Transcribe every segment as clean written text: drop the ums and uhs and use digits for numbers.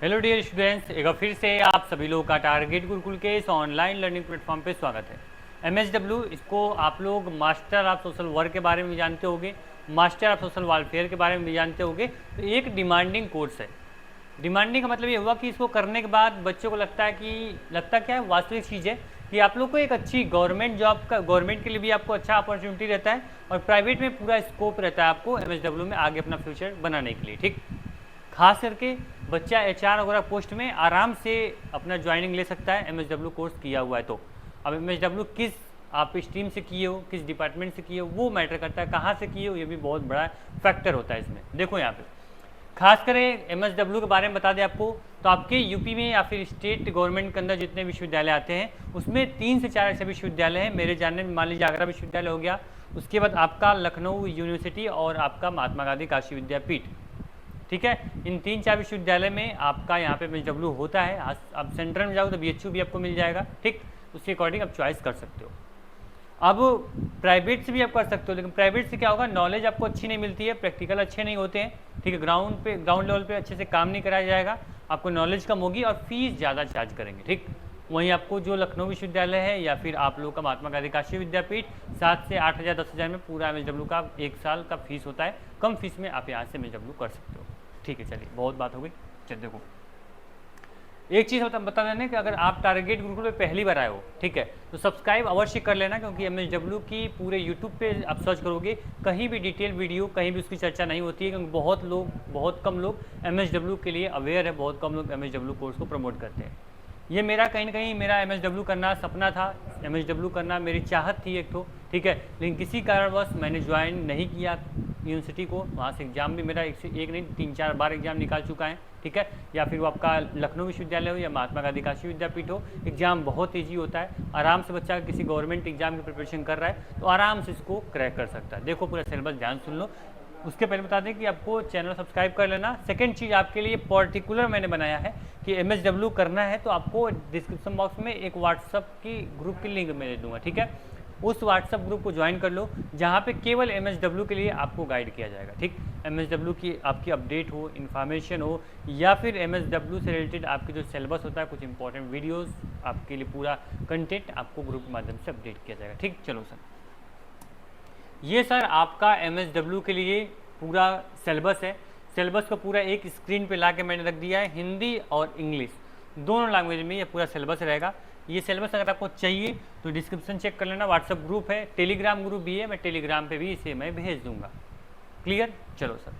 Hello dear students, एक बार फिर से आप सभी लोगों का टारगेट गुरुकुल के इस ऑनलाइन लर्निंग प्लेटफॉर्म पे स्वागत है। MSW, इसको आप लोग मास्टर ऑफ सोशल वर्क के बारे में भी जानते होंगे, मास्टर ऑफ सोशल वेलफेयर के बारे में भी जानते होंगे। तो एक डिमांडिंग कोर्स है। डिमांडिंग का मतलब ये हुआ कि इसको करने के बाद बच्चों को लगता क्या है, वास्तविक चीज़ है कि आप लोग को एक अच्छी गवर्नमेंट जॉब का, गवर्नमेंट के लिए भी आपको अच्छा अपॉर्चुनिटी रहता है और प्राइवेट में पूरा स्कोप रहता है आपको MSW में आगे अपना फ्यूचर बनाने के लिए। ठीक, खास करके बच्चा HR वगैरह पोस्ट में आराम से अपना ज्वाइनिंग ले सकता है MSW कोर्स किया हुआ है। तो अब MSW किस आप स्ट्रीम से किए हो, किस डिपार्टमेंट से किए हो, वो मैटर करता है। कहाँ से किए हो ये भी बहुत बड़ा फैक्टर होता है इसमें। देखो यहाँ पे खास करें MSW के बारे में बता दें आपको, तो आपके यूपी में या फिर स्टेट गवर्नमेंट के अंदर जितने विश्वविद्यालय आते हैं उसमें 3 से 4 ऐसे विश्वविद्यालय हैं। मेरे जानने में मान लीजिए आगरा विश्वविद्यालय हो गया, उसके बाद आपका लखनऊ यूनिवर्सिटी और आपका महात्मा गांधी काशी विद्यापीठ। ठीक है, इन 3-4 विश्वविद्यालय में आपका यहाँ पे MSW होता है। आप सेंट्रल में जाओ तो BHU भी आपको मिल जाएगा। ठीक, उसके अकॉर्डिंग आप चॉइस कर सकते हो। अब प्राइवेट से भी आप कर सकते हो, लेकिन प्राइवेट से क्या होगा, नॉलेज आपको अच्छी नहीं मिलती है, प्रैक्टिकल अच्छे नहीं होते हैं। ठीक है, ग्राउंड लेवल पे अच्छे से काम नहीं कराया जाएगा, आपको नॉलेज कम होगी और फीस ज़्यादा चार्ज करेंगे। ठीक, वहीं आपको जो लखनऊ विश्वविद्यालय है या फिर आप लोग का महात्मा गांधी काशी विद्यापीठ 7 से 8 हज़ार 10 हज़ार में पूरा MSW का 1 साल का फीस होता है। कम फीस में आप यहाँ से MSW कर सकते हो। ठीक है, चलिए बहुत बात हो गई। चलिए देखो, एक चीज़ बता देने कि अगर आप टारगेट गुरुकुल पे पहली बार आए हो, ठीक है, तो सब्सक्राइब अवश्य कर लेना, क्योंकि MSW की पूरे यूट्यूब पे आप सर्च करोगे कहीं भी डिटेल वीडियो, कहीं भी उसकी चर्चा नहीं होती है, क्योंकि बहुत कम लोग MSW के लिए अवेयर है, बहुत कम लोग MSW कोर्स को प्रमोट करते हैं। ये मेरा कहीं ना कहीं मेरा MSW करना सपना था, MSW करना मेरी चाहत थी एक तो। ठीक है, लेकिन किसी कारणवश मैंने ज्वाइन नहीं किया यूनिवर्सिटी को। वहाँ से एग्ज़ाम भी मेरा एक नहीं 3-4 बार एग्ज़ाम निकाल चुका है। ठीक है, या फिर वो आपका लखनऊ विश्वविद्यालय हो या महात्मा गांधी काशी विद्यापीठ हो, एग्ज़ाम बहुत ईजी होता है। आराम से बच्चा किसी गवर्नमेंट एग्जाम की प्रिपरेशन कर रहा है तो आराम से इसको क्रैक कर सकता है। देखो पूरा सिलेबस ध्यान सुन लो। उसके पहले बता दें कि आपको चैनल सब्सक्राइब कर लेना। सेकंड चीज़ आपके लिए पर्टिकुलर मैंने बनाया है कि MSW करना है तो आपको डिस्क्रिप्शन बॉक्स में एक व्हाट्सअप की ग्रुप की लिंक मैं दे दूँगा। ठीक है, उस व्हाट्सअप ग्रुप को ज्वाइन कर लो, जहाँ पे केवल MSW के लिए आपको गाइड किया जाएगा। ठीक, MSW की आपकी अपडेट हो, इन्फॉर्मेशन हो, या फिर MSW से रिलेटेड आपके जो सिलेबस होता है, कुछ इंपॉर्टेंट वीडियोस आपके लिए, पूरा कंटेंट आपको ग्रुप के माध्यम से अपडेट किया जाएगा। ठीक, चलो सर, ये सर आपका MSW के लिए पूरा सिलेबस है। सिलेबस को पूरा एक स्क्रीन पे ला के मैंने रख दिया है, हिंदी और इंग्लिश दोनों लैंग्वेज में ये पूरा सिलेबस रहेगा। ये सिलेबस अगर आपको चाहिए तो डिस्क्रिप्शन चेक कर लेना, व्हाट्सअप ग्रुप है, टेलीग्राम ग्रुप भी है, मैं टेलीग्राम पे भी इसे मैं भेज दूंगा। क्लियर, चलो सर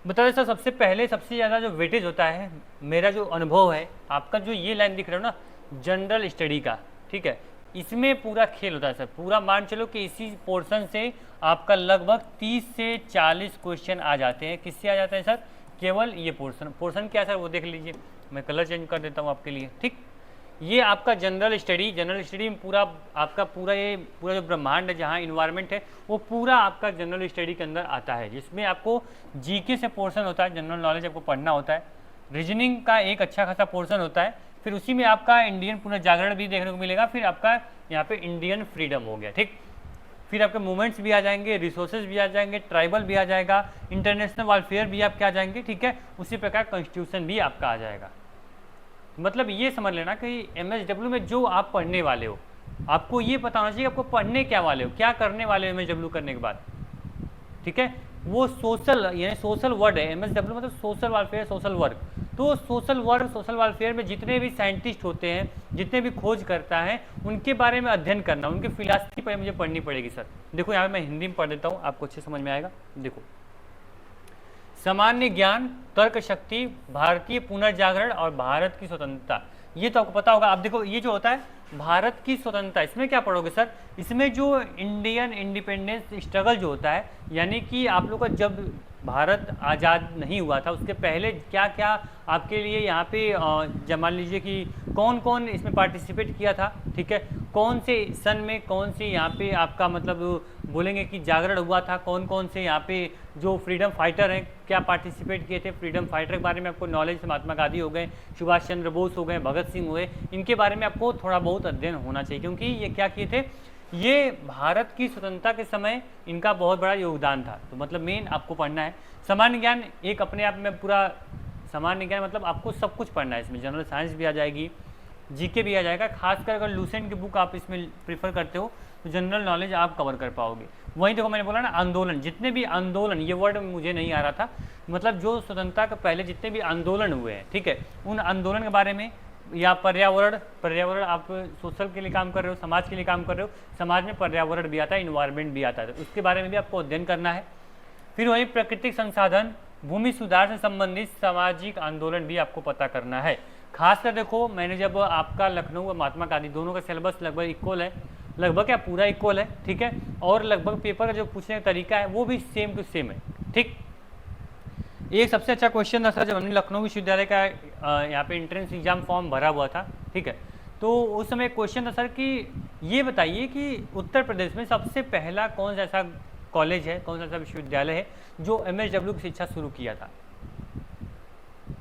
बता दें सर, सबसे पहले सबसे ज़्यादा जो वेटेज होता है, मेरा जो अनुभव है, आपका जो ये लाइन दिख रहा है ना जनरल स्टडी का, ठीक है, इसमें पूरा खेल होता है सर। पूरा मान चलो कि इसी पोर्शन से आपका लगभग 30 से 40 क्वेश्चन आ जाते हैं। किससे आ जाते हैं सर? केवल ये पोर्शन क्या है सर, वो देख लीजिए, मैं कलर चेंज कर देता हूँ आपके लिए। ठीक, ये आपका जनरल स्टडी में पूरा आपका ये पूरा जो ब्रह्मांड है, जहाँ इन्वायरमेंट है, वो पूरा आपका जनरल स्टडी के अंदर आता है, जिसमें आपको जीके से पोर्शन होता है, जनरल नॉलेज आपको पढ़ना होता है, रीजनिंग का एक अच्छा खासा पोर्शन होता है, फिर उसी में आपका इंडियन पुनर्जागरण भी देखने को मिलेगा, फिर आपका यहाँ पे इंडियन फ्रीडम हो गया। ठीक, फिर आपके मूवमेंट्स भी आ जाएंगे, रिसोर्सेज भी आ जाएंगे, ट्राइबल भी आ जाएगा, इंटरनेशनल वेलफेयर भी आपके आ जाएंगे। ठीक है, उसी प्रकार कॉन्स्टिट्यूशन भी आपका आ जाएगा। मतलब ये समझ लेना कि MSW में जो आप पढ़ने वाले हो, आपको ये पता होना चाहिए आपको पढ़ने क्या वाले हो, क्या करने वाले हो MSW करने के बाद। ठीक है, वो सोशल यानी सोशल वर्ड है। MSW मतलब सोशल वेलफेयर, सोशल वर्क। तो सोशल वर्क, सोशल वेलफेयर में जितने भी साइंटिस्ट होते हैं, जितने भी खोज करता है, उनके बारे में अध्ययन करना, उनकी फिलॉसफी पर मुझे पढ़नी पड़ेगी सर। देखो यहाँ मैं हिंदी में पढ़ देता हूँ, आपको अच्छे समझ में आएगा। देखो, सामान्य ज्ञान, तर्क शक्ति, भारतीय पुनर्जागरण और भारत की स्वतंत्रता, ये तो आपको पता होगा। आप देखो ये जो होता है भारत की स्वतंत्रता, इसमें क्या पढ़ोगे सर? इसमें जो इंडियन इंडिपेंडेंस स्ट्रगल जो होता है, यानी कि आप लोग का जब भारत आज़ाद नहीं हुआ था उसके पहले क्या क्या आपके लिए यहाँ पे मान लीजिए कि कौन कौन इसमें पार्टिसिपेट किया था। ठीक है, कौन से सन में कौन से यहाँ पे आपका मतलब बोलेंगे कि जागरण हुआ था, कौन कौन से यहाँ पे जो फ्रीडम फाइटर हैं क्या पार्टिसिपेट किए थे। फ्रीडम फाइटर के बारे में आपको नॉलेज, महात्मा गांधी हो गए, सुभाष चंद्र बोस हो गए, भगत सिंह हुए, इनके बारे में आपको थोड़ा बहुत अध्ययन होना चाहिए, क्योंकि ये क्या किए थे, ये भारत की स्वतंत्रता के समय इनका बहुत बड़ा योगदान था। तो मतलब मेन आपको पढ़ना है। सामान्य ज्ञान एक अपने आप में पूरा सामान्य ज्ञान मतलब आपको सब कुछ पढ़ना है इसमें, जनरल साइंस भी आ जाएगी, जीके भी आ जाएगा। खासकर अगर लूसेंट की बुक आप इसमें प्रीफर करते हो तो जनरल नॉलेज आप कवर कर पाओगे। वहीं देखो मैंने बोला ना आंदोलन, जितने भी आंदोलन, ये वर्ड मुझे नहीं आ रहा था, मतलब जो स्वतंत्रता के पहले जितने भी आंदोलन हुए हैं, ठीक है, उन आंदोलन के बारे में, या पर्यावरण आप सोशल के लिए काम कर रहे हो, समाज के लिए काम कर रहे हो, समाज में पर्यावरण भी आता है, इन्वायरमेंट भी आता है, तो उसके बारे में भी आपको अध्ययन करना है। फिर वही प्राकृतिक संसाधन, भूमि सुधार से संबंधित सामाजिक आंदोलन भी आपको पता करना है। खासकर देखो मैंने जब आपका लखनऊ और महात्मा गांधी दोनों का सिलेबस लगभग इक्वल है, लगभग क्या पूरा इक्वल है, ठीक है, और लगभग पेपर का जो पूछने का तरीका है वो भी सेम टू सेम है, ठीक। एक सबसे अच्छा क्वेश्चन था सर जब हमने लखनऊ विश्वविद्यालय का यहाँ पे एंट्रेंस एग्जाम फॉर्म भरा हुआ था, ठीक है, तो उस समय क्वेश्चन था सर कि ये बताइए कि उत्तर प्रदेश में सबसे पहला कौन सा ऐसा कॉलेज है, कौन सा ऐसा विश्वविद्यालय है जो MSW की शिक्षा शुरू किया था,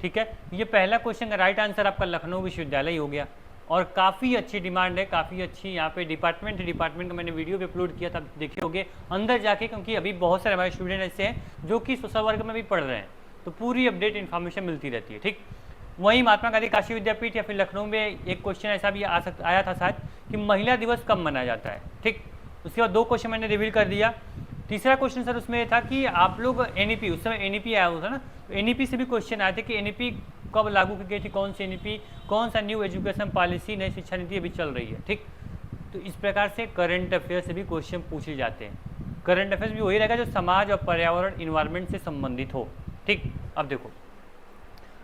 ठीक है। ये पहला क्वेश्चन का राइट आंसर आपका लखनऊ विश्वविद्यालय ही हो गया, और काफ़ी अच्छी डिमांड है, काफ़ी अच्छी यहाँ पे डिपार्टमेंट का मैंने वीडियो भी अपलोड किया था, देखे होंगे अंदर जाके, क्योंकि अभी बहुत सारे हमारे स्टूडेंट ऐसे हैं जो कि सोशल वर्क में भी पढ़ रहे हैं, तो पूरी अपडेट इन्फॉर्मेशन मिलती रहती है, ठीक। वहीं महात्मा गांधी काशी विद्यापीठ या फिर लखनऊ में एक क्वेश्चन ऐसा भी आया था शायद कि महिला दिवस कब मनाया जाता है, ठीक। उसके बाद 2 क्वेश्चन मैंने रिवील कर दिया। तीसरा क्वेश्चन सर उसमें ये था कि आप लोग NEP, उस समय NEP आया हुआ था ना, तो NEP से भी क्वेश्चन आए थे कि NEP कब लागू की गई थी, कौन सी NEP, कौन सा न्यू एजुकेशन पॉलिसी, नई शिक्षा नीति अभी चल रही है, ठीक। तो इस प्रकार से करंट अफेयर से भी क्वेश्चन पूछे जाते हैं। करंट अफेयर्स भी वही रहेगा जो समाज और पर्यावरण इन्वायरमेंट से संबंधित हो, ठीक। अब देखो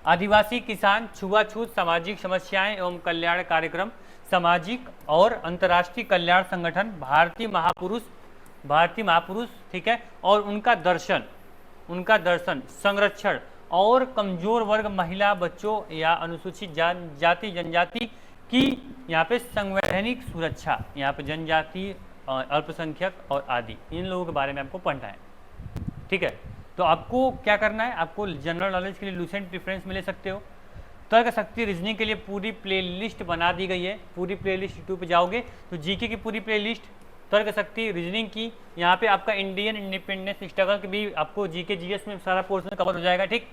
आदिवासी किसान, छुआछूत, सामाजिक समस्याएं एवं कल्याण कार्यक्रम, सामाजिक और अंतर्राष्ट्रीय कल्याण संगठन, भारतीय महापुरुष, ठीक है, और उनका दर्शन, संरक्षण और कमजोर वर्ग, महिला, बच्चों या अनुसूचित जाति जनजाति की यहाँ पे संवैधानिक सुरक्षा, यहाँ पे जनजाति, अल्पसंख्यक और आदि, इन लोगों के बारे में आपको पढ़ना है, ठीक है। तो आपको क्या करना है, आपको जनरल नॉलेज के लिए लूसेंट रेफरेंस में ले सकते हो, तर्क शक्ति रीजनिंग के लिए पूरी प्लेलिस्ट बना दी गई है, पूरी प्लेलिस्ट यूट्यूब पे जाओगे तो जीके की पूरी प्लेलिस्ट, तर्क शक्ति रीजनिंग की, यहाँ पे आपका इंडियन इंडिपेंडेंस स्ट्रगल की भी आपको जीके जीएस में सारा पोर्शन कवर हो जाएगा, ठीक।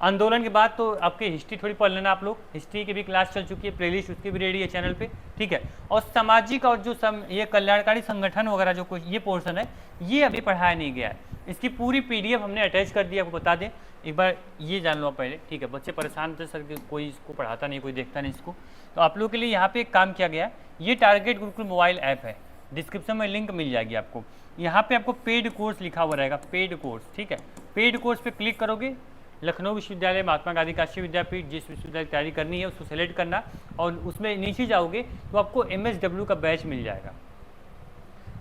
आंदोलन के बाद तो आपकी हिस्ट्री थोड़ी पढ़ लेना आप लोग, हिस्ट्री की भी क्लास चल चुकी है, प्लेलिस्ट उसकी भी रेडी है चैनल पे, ठीक है। और सामाजिक और जो ये कल्याणकारी संगठन वगैरह जो कुछ ये पोर्शन है ये अभी पढ़ाया नहीं गया है, इसकी पूरी PDF हमने अटैच कर दी, आपको बता दें, एक बार ये जान लो पहले, ठीक है। बच्चे परेशान थे सर कि कोई इसको पढ़ाता नहीं, कोई देखता नहीं इसको, तो आप लोग के लिए यहाँ पे एक काम किया गया है, ये टारगेट गुरुकुल मोबाइल ऐप है, डिस्क्रिप्शन में लिंक मिल जाएगी आपको, यहाँ पे आपको पेड कोर्स लिखा हुआ रहेगा, पेड कोर्स, ठीक है। पेड कोर्स पे क्लिक करोगे, लखनऊ विश्वविद्यालय, महात्मा गांधी काशी विद्यापीठ, जिस विश्वविद्यालय की तैयारी करनी है उसको सेलेक्ट करना, और उसमें नीचे जाओगे तो आपको MSW का बैच मिल जाएगा।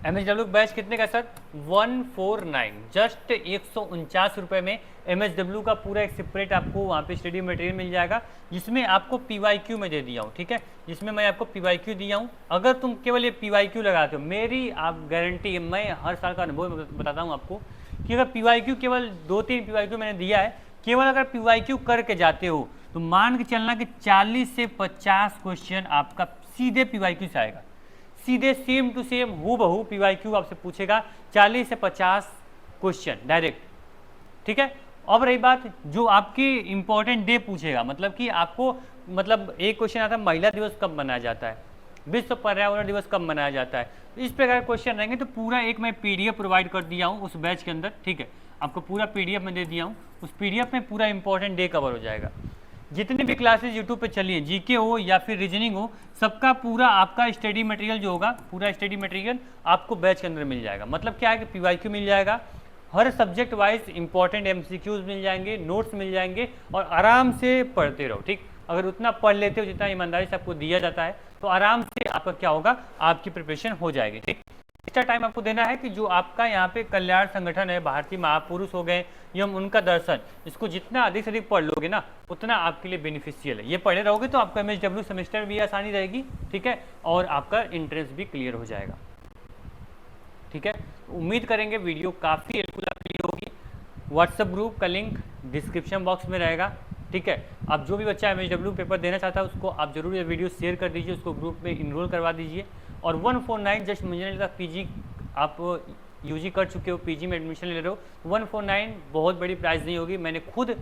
MSW बैच कितने का सर, 149, जस्ट 149 रुपये में MSW का पूरा एक सेपरेट आपको वहाँ पे स्टडी मटेरियल मिल जाएगा, जिसमें आपको PYQ में दे दिया हूँ, ठीक है, जिसमें मैं आपको PYQ दिया हूँ। अगर तुम केवल ये PYQ लगाते हो, मेरी आप गारंटी, मैं हर साल का अनुभव बताता हूँ आपको कि अगर PYQ केवल 2-3 PYQ मैंने दिया है, केवल अगर PYQ करके जाते हो तो मान के चलना कि 40 से 50 क्वेश्चन आपका सीधे PYQ से आएगा, सीधे सेम टू सेम हूबहू PYQ आपसे पूछेगा, 40 से 50 क्वेश्चन डायरेक्ट, ठीक है। अब रही बात जो आपकी इंपॉर्टेंट डे पूछेगा, मतलब कि आपको, मतलब एक क्वेश्चन आता है महिला दिवस कब मनाया जाता है, विश्व पर्यावरण दिवस कब मनाया जाता है, इस प्रकार क्वेश्चन रहेंगे। तो पूरा एक मैं PDF प्रोवाइड कर दिया हूँ उस बैच के अंदर, ठीक है, आपको पूरा PDF में दे दिया हूँ, उस PDF में पूरा इंपॉर्टेंट डे कवर हो जाएगा। जितनी भी क्लासेज यूट्यूब पे चली है, जीके हो या फिर रीजनिंग हो, सबका पूरा आपका स्टडी मटेरियल जो होगा, पूरा स्टडी मटेरियल आपको बैच के अंदर मिल जाएगा। मतलब क्या है कि PYQ मिल जाएगा, हर सब्जेक्ट वाइज इंपॉर्टेंट MCQs मिल जाएंगे, नोट्स मिल जाएंगे, और आराम से पढ़ते रहो, ठीक। अगर उतना पढ़ लेते हो जितना ईमानदारी से आपको दिया जाता है, तो आराम से आपका क्या होगा, आपकी प्रिपरेशन हो जाएगी, ठीक। एक्स्ट्रा टाइम आपको देना है कि जो आपका यहाँ पे कल्याण संगठन है, भारतीय महापुरुष हो गए एवं उनका दर्शन, इसको जितना अधिक से अधिक पढ़ लोगे ना उतना आपके लिए बेनिफिशियल है। ये पढ़े रहोगे तो आपका MSW सेमेस्टर भी आसानी रहेगी, ठीक है, और आपका इंट्रेंस भी क्लियर हो जाएगा, ठीक है। उम्मीद करेंगे वीडियो काफ़ी हेल्पफुल आपके लिए होगी। व्हाट्सएप ग्रुप का लिंक डिस्क्रिप्शन बॉक्स में रहेगा, ठीक है। आप जो भी बच्चा MSW पेपर देना चाहता है उसको आप जरूर ये वीडियो शेयर कर दीजिए, उसको ग्रुप में इनरोल करवा दीजिए। और 149 जस्ट मुझे नहीं लगता PG आप UG कर चुके हो, PG में एडमिशन ले रहे हो, 149 बहुत बड़ी प्राइस नहीं होगी। मैंने खुद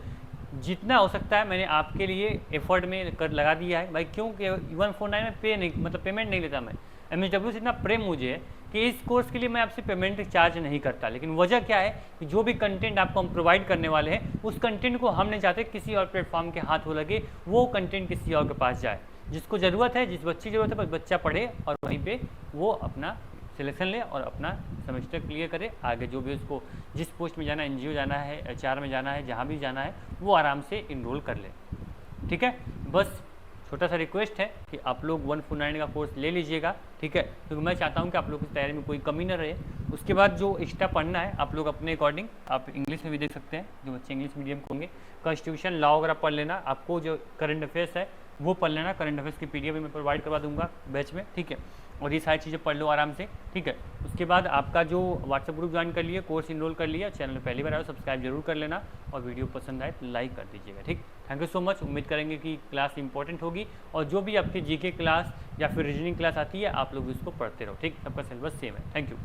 जितना हो सकता है मैंने आपके लिए एफर्ट में कर लगा दिया है भाई। क्यों कि 149 में पे नहीं, मतलब पेमेंट नहीं लेता मैं। MSW से इतना प्रेम मुझे है कि इस कोर्स के लिए मैं आपसे पेमेंट चार्ज नहीं करता। लेकिन वजह क्या है कि जो भी कंटेंट आपको हम प्रोवाइड करने वाले हैं, उस कंटेंट को हम नहीं चाहते किसी और प्लेटफॉर्म के हाथ हो लगे, वो कंटेंट किसी और के पास जाए। जिसको ज़रूरत है, जिस बच्चे की ज़रूरत है, बस बच्चा पढ़े और वहीं पे वो अपना सिलेक्शन ले और अपना सेमेस्टर क्लियर करे। आगे जो भी उसको जिस पोस्ट में जाना है, NGO जाना है, HR में जाना है, जहाँ भी जाना है, वो आराम से इनरोल कर ले। ठीक है, बस छोटा सा रिक्वेस्ट है कि आप लोग 149 का कोर्स ले लीजिएगा। ठीक है, क्योंकि मैं चाहता हूँ कि आप लोग की तैयारी में कोई कमी ना रहे। उसके बाद जो एक्स्ट्रा पढ़ना है आप लोग अपने अकॉर्डिंग आप इंग्लिश में भी देख सकते हैं, जो बच्चे इंग्लिश मीडियम के होंगे। कॉन्स्टिट्यूशन, लॉ वगैरह पढ़ लेना। आपको जो करंट अफेयर्स है वो पढ़ लेना। करंट अफेयर्स की PDF भी मैं प्रोवाइड करवा दूंगा बैच में। ठीक है, और ये सारी चीज़ें पढ़ लो आराम से। ठीक है, उसके बाद आपका जो व्हाट्सएप ग्रुप ज्वाइन कर लिया, कोर्स इनरोल कर लिया, चैनल में पहली बार आए सब्सक्राइब जरूर कर लेना, और वीडियो पसंद आए तो लाइक कर दीजिएगा। ठीक, थैंक यू सो मच। उम्मीद करेंगे कि क्लास इंपॉर्टेंट होगी, और जो भी आपकी GK क्लास या फिर रीजनिंग क्लास आती है आप लोग उसको पढ़ते रहो। ठीक, सबका सिलेबस सेम है। Thank you.